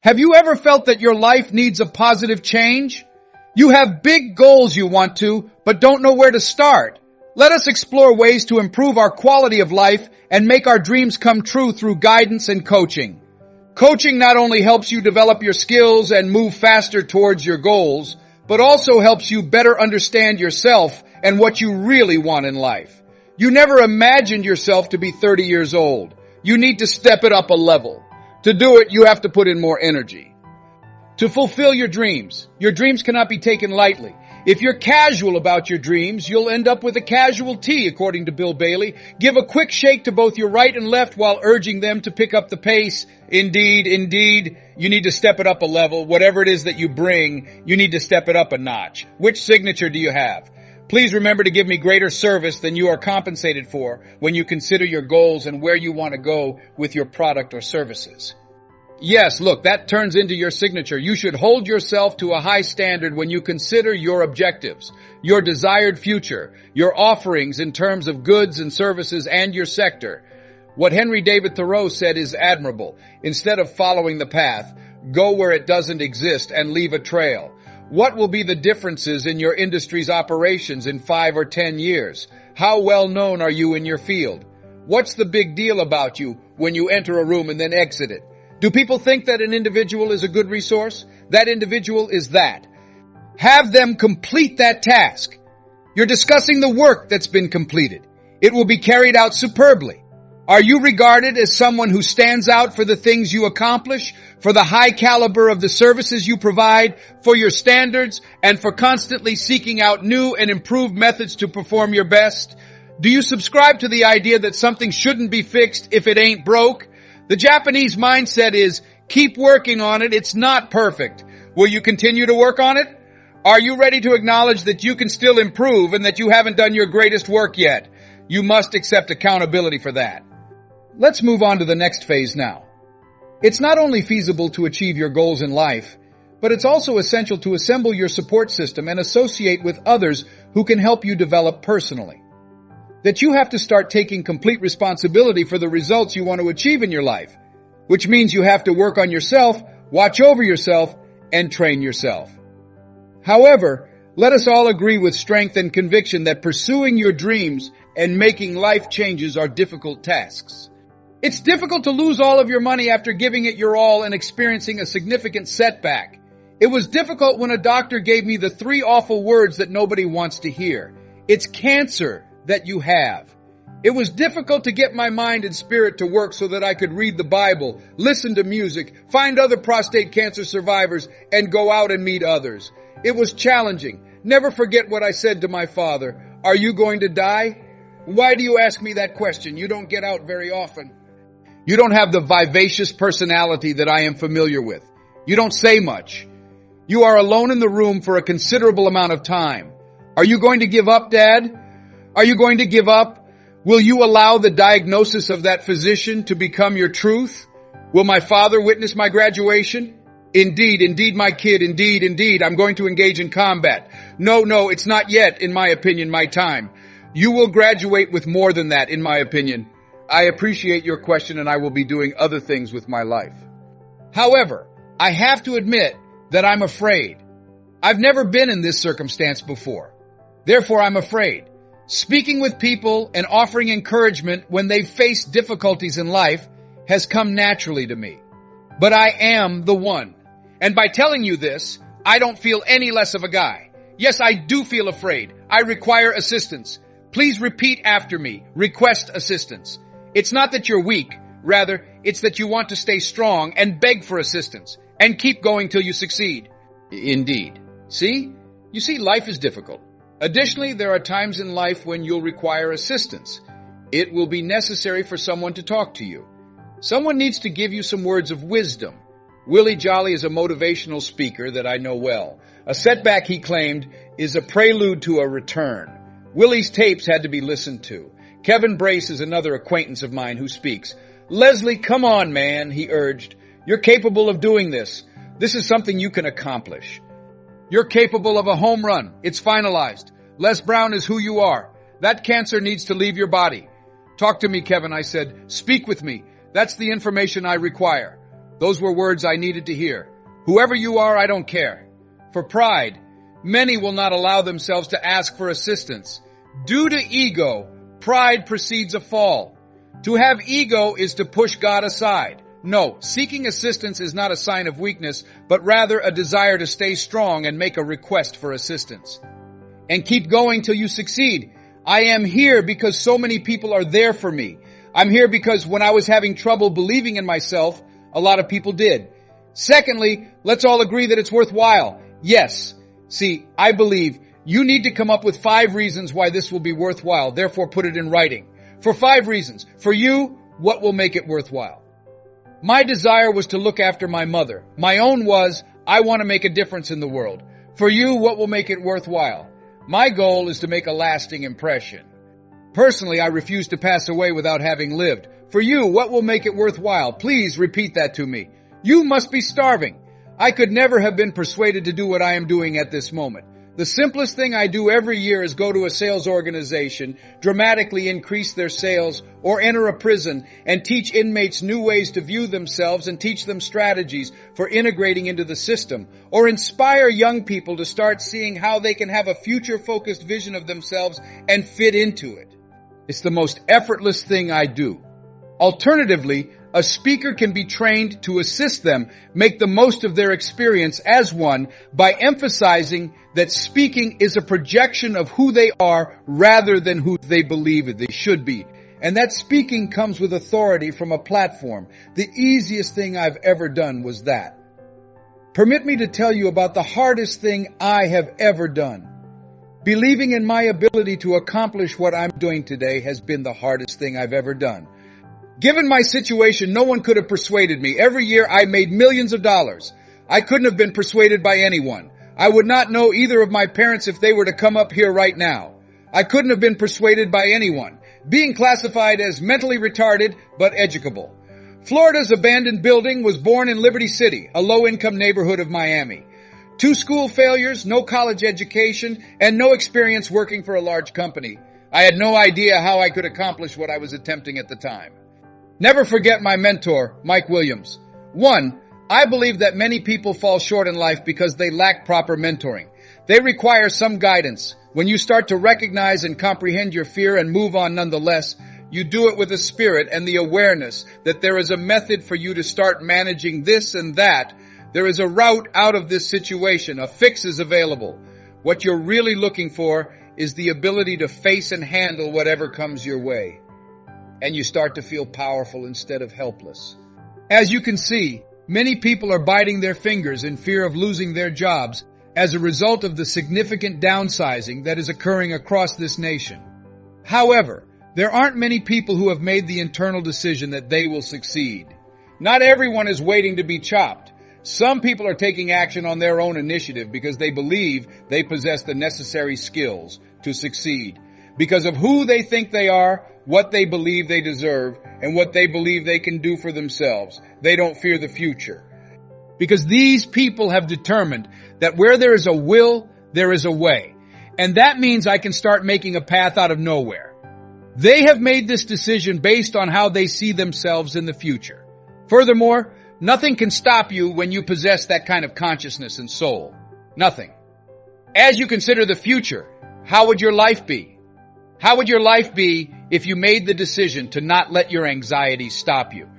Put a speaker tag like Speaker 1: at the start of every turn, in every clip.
Speaker 1: Have you ever felt that your life needs a positive change? You have big goals you want to, but don't know where to start. Let us explore ways to improve our quality of life and make our dreams come true through guidance and coaching. Coaching not only helps you develop your skills and move faster towards your goals, but also helps you better understand yourself and what you really want in life. You never imagined yourself to be 30 years old. You need to step it up a level. To do it, you have to put in more energy. To fulfill your dreams cannot be taken lightly. If you're casual about your dreams, you'll end up with a casualty, according to Bill Bailey. Give a quick shake to both your right and left while urging them to pick up the pace. Indeed, you need to step it up a level. Whatever it is that you bring, you need to step it up a notch. Which signature do you have? Please remember to give me greater service than you are compensated for when you consider your goals and where you want to go with your product or services. Yes, look, that turns into your signature. You should hold yourself to a high standard when you consider your objectives, your desired future, your offerings in terms of goods and services, and your sector. What Henry David Thoreau said is admirable. Instead of following the path, go where it doesn't exist and leave a trail. What will be the differences in your industry's operations in 5 or 10 years? How well known are you in your field? What's the big deal about you when you enter a room and then exit it? Do people think that an individual is a good resource? That individual is that. Have them complete that task. You're discussing the work that's been completed. It will be carried out superbly. Are you regarded as someone who stands out for the things you accomplish, for the high caliber of the services you provide, for your standards, and for constantly seeking out new and improved methods to perform your best? Do you subscribe to the idea that something shouldn't be fixed if it ain't broke? The Japanese mindset is, keep working on it, it's not perfect. Will you continue to work on it? Are you ready to acknowledge that you can still improve and that you haven't done your greatest work yet? You must accept accountability for that. Let's move on to the next phase now. It's not only feasible to achieve your goals in life, but it's also essential to assemble your support system and associate with others who can help you develop personally. That you have to start taking complete responsibility for the results you want to achieve in your life, which means you have to work on yourself, watch over yourself, and train yourself. However, let us all agree with strength and conviction that pursuing your dreams and making life changes are difficult tasks. It's difficult to lose all of your money after giving it your all and experiencing a significant setback. It was difficult when a doctor gave me the 3 awful words that nobody wants to hear. It's cancer that you have. It was difficult to get my mind and spirit to work so that I could read the Bible, listen to music, find other prostate cancer survivors, and go out and meet others. It was challenging. Never forget what I said to my father. Are you going to die? Why do you ask me that question? You don't get out very often. You don't have the vivacious personality that I am familiar with. You don't say much. You are alone in the room for a considerable amount of time. Are you going to give up, Dad? Are you going to give up? Will you allow the diagnosis of that physician to become your truth? Will my father witness my graduation? Indeed, my kid, indeed, I'm going to engage in combat. No, it's not yet, in my opinion, my time. You will graduate with more than that, in my opinion. I appreciate your question and I will be doing other things with my life. However, I have to admit that I'm afraid. I've never been in this circumstance before. Therefore, I'm afraid. Speaking with people and offering encouragement when they've faced difficulties in life has come naturally to me. But I am the one. And by telling you this, I don't feel any less of a guy. Yes, I do feel afraid. I require assistance. Please repeat after me. Request assistance. It's not that you're weak. Rather, it's that you want to stay strong and beg for assistance and keep going till you succeed. Indeed. You see, life is difficult. Additionally, there are times in life when you'll require assistance. It will be necessary for someone to talk to you. Someone needs to give you some words of wisdom. Willie Jolly is a motivational speaker that I know well. A setback, he claimed, is a prelude to a return. Willie's tapes had to be listened to. Kevin Brace is another acquaintance of mine who speaks. Leslie, come on, man, he urged. You're capable of doing this. This is something you can accomplish. You're capable of a home run. It's finalized. Lesbrown is who you are. That cancer needs to leave your body. Talk to me, Kevin, I said. Speak with me. That's the information I require. Those were words I needed to hear. Whoever you are, I don't care. For pride, many will not allow themselves to ask for assistance. Due to ego, pride precedes a fall. To have ego is to push God aside. No, seeking assistance is not a sign of weakness, but rather a desire to stay strong and make a request for assistance. And keep going till you succeed. I am here because so many people are there for me. I'm here because when I was having trouble believing in myself, a lot of people did. Secondly, let's all agree that it's worthwhile. Yes. See, I believe you need to come up with 5 reasons why this will be worthwhile. Therefore, put it in writing. For 5 reasons. For you, what will make it worthwhile? My desire was to look after my mother. My own was, I want to make a difference in the world. For you, what will make it worthwhile? My goal is to make a lasting impression. Personally, I refuse to pass away without having lived. For you, what will make it worthwhile? Please repeat that to me. You must be starving. I could never have been persuaded to do what I am doing at this moment. The simplest thing I do every year is go to a sales organization, dramatically increase their sales, or enter a prison and teach inmates new ways to view themselves and teach them strategies for integrating into the system, or inspire young people to start seeing how they can have a future-focused vision of themselves and fit into it. It's the most effortless thing I do. Alternatively, a speaker can be trained to assist them make the most of their experience as one by emphasizing that speaking is a projection of who they are rather than who they believe they should be. And that speaking comes with authority from a platform. The easiest thing I've ever done was that. Permit me to tell you about the hardest thing I have ever done. Believing in my ability to accomplish what I'm doing today has been the hardest thing I've ever done. Given my situation, no one could have persuaded me. Every year I made millions of dollars. I couldn't have been persuaded by anyone. I would not know either of my parents if they were to come up here right now. I couldn't have been persuaded by anyone. Being classified as mentally retarded, but educable. Florida's abandoned building was born in Liberty City, a low-income neighborhood of Miami. 2 school failures, no college education, and no experience working for a large company. I had no idea how I could accomplish what I was attempting at the time. Never forget my mentor, Mike Williams. 1, I believe that many people fall short in life because they lack proper mentoring. They require some guidance. When you start to recognize and comprehend your fear and move on nonetheless, you do it with a spirit and the awareness that there is a method for you to start managing this and that. There is a route out of this situation. A fix is available. What you're really looking for is the ability to face and handle whatever comes your way. And you start to feel powerful instead of helpless. As you can see, many people are biting their fingers in fear of losing their jobs as a result of the significant downsizing that is occurring across this nation. However, there aren't many people who have made the internal decision that they will succeed. Not everyone is waiting to be chopped. Some people are taking action on their own initiative because they believe they possess the necessary skills to succeed. Because of who they think they are, what they believe they deserve, and what they believe they can do for themselves. They don't fear the future. Because these people have determined that where there is a will, there is a way. And that means I can start making a path out of nowhere. They have made this decision based on how they see themselves in the future. Furthermore, nothing can stop you when you possess that kind of consciousness and soul. Nothing. As you consider the future, how would your life be? How would your life be if you made the decision to not let your anxiety stop you?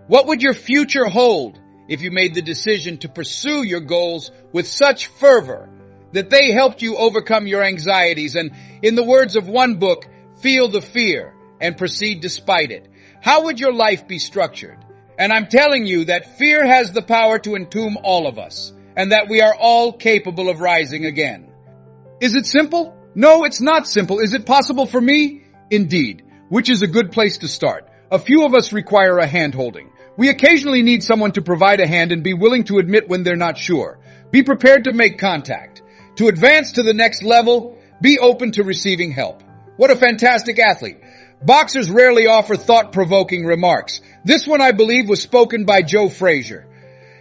Speaker 1: What would your future hold if you made the decision to pursue your goals with such fervor that they helped you overcome your anxieties and, in the words of one book, feel the fear and proceed despite it? How would your life be structured? And I'm telling you that fear has the power to entomb all of us and that we are all capable of rising again. Is it simple? No, it's not simple. Is it possible for me? Indeed, which is a good place to start. A few of us require a hand-holding. We occasionally need someone to provide a hand and be willing to admit when they're not sure. Be prepared to make contact. To advance to the next level, be open to receiving help. What a fantastic athlete. Boxers rarely offer thought-provoking remarks. This one, I believe, was spoken by Joe Frazier.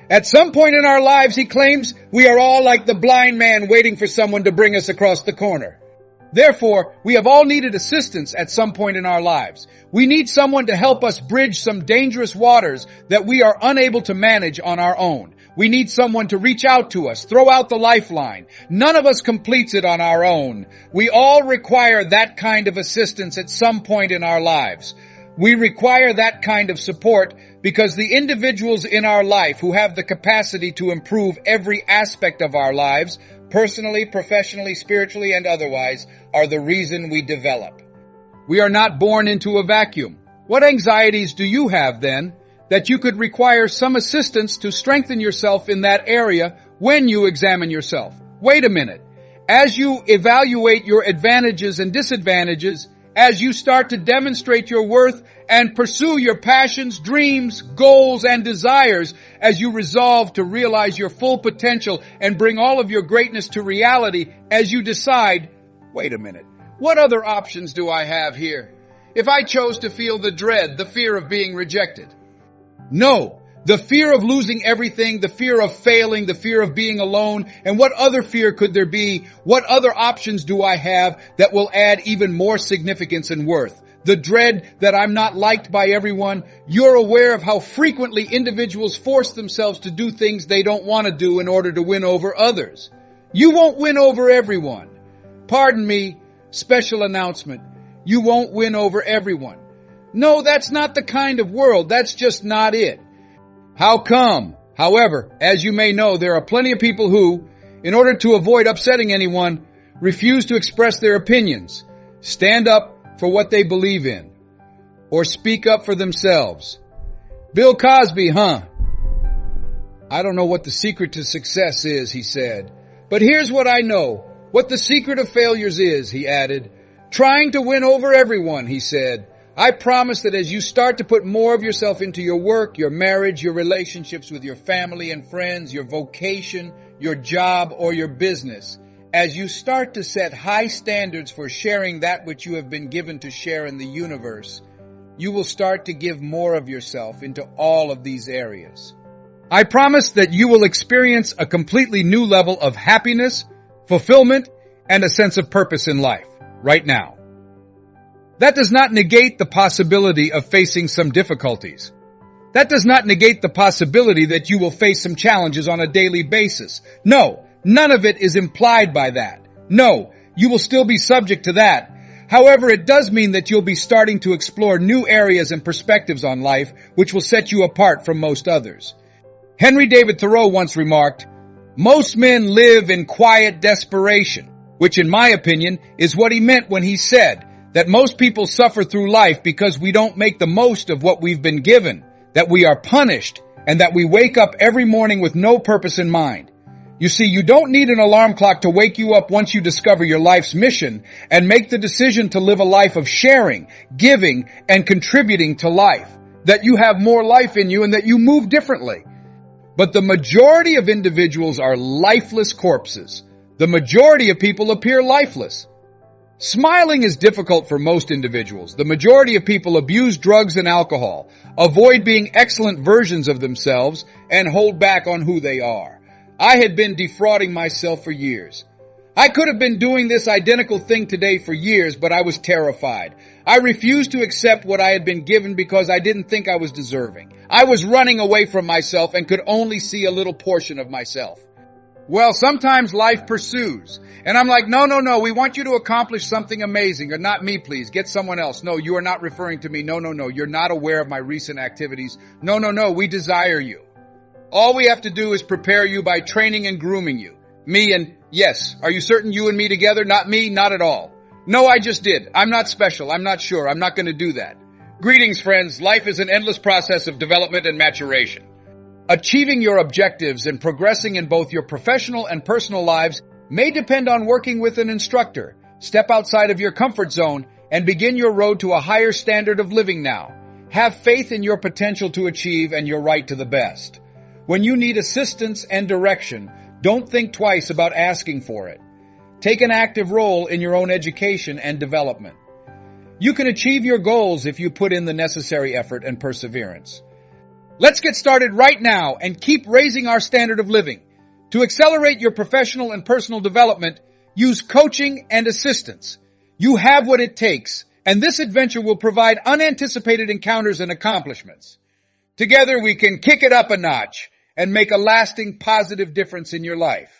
Speaker 1: At some point in our lives, he claims, we are all like the blind man waiting for someone to bring us across the corner. Therefore, we have all needed assistance at some point in our lives. We need someone to help us bridge some dangerous waters that we are unable to manage on our own. We need someone to reach out to us, throw out the lifeline. None of us completes it on our own. We all require that kind of assistance at some point in our lives. We require that kind of support because the individuals in our life who have the capacity to improve every aspect of our lives, personally, professionally, spiritually, and otherwise, are the reason we develop. We are not born into a vacuum. What anxieties do you have then that you could require some assistance to strengthen yourself in that area when you examine yourself? Wait a minute. As you evaluate your advantages and disadvantages, as you start to demonstrate your worth and pursue your passions, dreams, goals, and desires, as you resolve to realize your full potential and bring all of your greatness to reality, as you decide, wait a minute, what other options do I have here? If I chose to feel the dread, the fear of being rejected? No. The fear of losing everything, the fear of failing, the fear of being alone, and what other fear could there be? What other options do I have that will add even more significance and worth? The dread that I'm not liked by everyone. You're aware of how frequently individuals force themselves to do things they don't want to do in order to win over others. You won't win over everyone. Pardon me, special announcement. You won't win over everyone. No, that's not the kind of world. That's just not it. How come? However, as you may know, there are plenty of people who, in order to avoid upsetting anyone, refuse to express their opinions, stand up for what they believe in, or speak up for themselves. Bill Cosby, huh? I don't know what the secret to success is, he said. But here's what I know. What the secret of failures is, he added. Trying to win over everyone, he said. I promise that as you start to put more of yourself into your work, your marriage, your relationships with your family and friends, your vocation, your job, or your business, as you start to set high standards for sharing that which you have been given to share in the universe, you will start to give more of yourself into all of these areas. I promise that you will experience a completely new level of happiness, fulfillment, and a sense of purpose in life right now. That does not negate the possibility of facing some difficulties. That does not negate the possibility that you will face some challenges on a daily basis. No, none of it is implied by that. No, you will still be subject to that. However, it does mean that you'll be starting to explore new areas and perspectives on life, which will set you apart from most others. Henry David Thoreau once remarked, "Most men live in quiet desperation," which in my opinion is what he meant when he said that most people suffer through life because we don't make the most of what we've been given, that we are punished, and that we wake up every morning with no purpose in mind. You see, you don't need an alarm clock to wake you up once you discover your life's mission and make the decision to live a life of sharing, giving, and contributing to life, that you have more life in you and that you move differently. But the majority of individuals are lifeless corpses. The majority of people appear lifeless. Smiling is difficult for most individuals. The majority of people abuse drugs and alcohol, avoid being excellent versions of themselves, and hold back on who they are. I had been defrauding myself for years. I could have been doing this identical thing today for years, but I was terrified. I refused to accept what I had been given because I didn't think I was deserving. I was running away from myself and could only see a little portion of myself. Well, sometimes life pursues. And I'm like, no, we want you to accomplish something amazing. Or not me, please. Get someone else. No, you are not referring to me. No, you're not aware of my recent activities. No, we desire you. All we have to do is prepare you by training and grooming you. Me and, yes, are you certain you and me together? Not me, not at all. No, I just did. I'm not special. I'm not sure. I'm not going to do that. Greetings, friends. Life is an endless process of development and maturation. Achieving your objectives and progressing in both your professional and personal lives may depend on working with an instructor. Step outside of your comfort zone and begin your road to a higher standard of living now. Have faith in your potential to achieve and your right to the best. When you need assistance and direction, don't think twice about asking for it. Take an active role in your own education and development. You can achieve your goals if you put in the necessary effort and perseverance. Let's get started right now and keep raising our standard of living. To accelerate your professional and personal development, use coaching and assistance. You have what it takes, and this adventure will provide unanticipated encounters and accomplishments. Together we can kick it up a notch and make a lasting positive difference in your life.